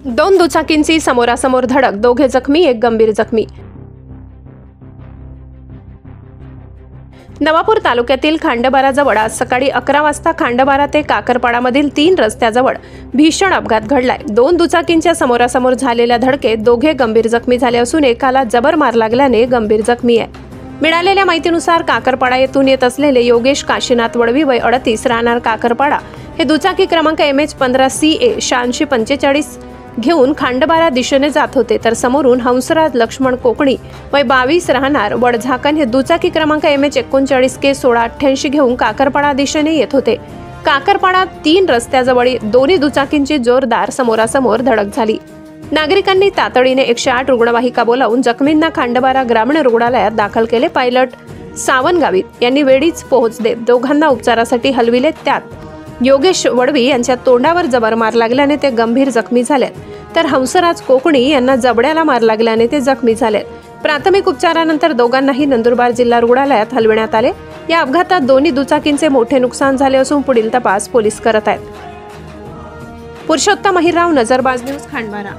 दोन दुचाकींची समोरासमोर धडक, दोघे जखमी, एक गंभीर जखमी। नवापूर तालुक्यातील खांडबाराजवळ आज सकाळी 11 वाजता खांडबारा ते काकरपाडामधील 3 रस्त्याजवळ भीषण अपघात घडलाय। दोन दुचाकींच्या समोरासमोर झालेल्या धडकेत दोघे गंभीर जखमी झाले असून एकाला जबर मार लागल्याने गंभीर जखमी आहे। मिळालेल्या माहितीनुसार काकरपाडा येथून येत असलेले योगेश काशीनाथ वडवी वय 38 राहणार काकरपाडा हे दुचाकी क्रमांक MH15CA 8645 घेऊन खांडबारा दिशेने जात होते, तर समोरून हंसराज लक्ष्मण कोकणी वय 22 राहणार वडझाकण हे दुचाकी क्रमांक MH39K 1688 घेऊन काकरपाडा दिशेने येत होते। काकरपाडा 3 रस्त्याजवळ दोन्ही दुचाकींची जोरदार समोरासमोर धडक झाली। नागरिकांनी तातडीने 108 रुग्णवाहिका बोलावून जखमींना खांडबारा ग्रामीण रुग्णालयात दाखल केले। पायलट सावन गावित यांनी वेळीच पोहोच देत दोघांना उपचारासाठी हलविले। त्यात योगेश वडवी यांच्या तोंडावर जबर मार लागल्याने ते गंभीर जखमी झाले, तर हंसराज कोकणी यांना जबड्याला मार लागल्याने ते जखमी झाले। प्राथमिक उपचारानंतर दोघांनाही नंदुरबार जिल्हा रुग्णालयात हलविण्यात आले। या अपघातात दोन्ही दुचाकींचे मोठे नुकसान झाले असून पुढील तपास पोलीस करत आहेत। पुरुषोत्तम अहिरराव, नजरबाज न्यूज, खांडबारा।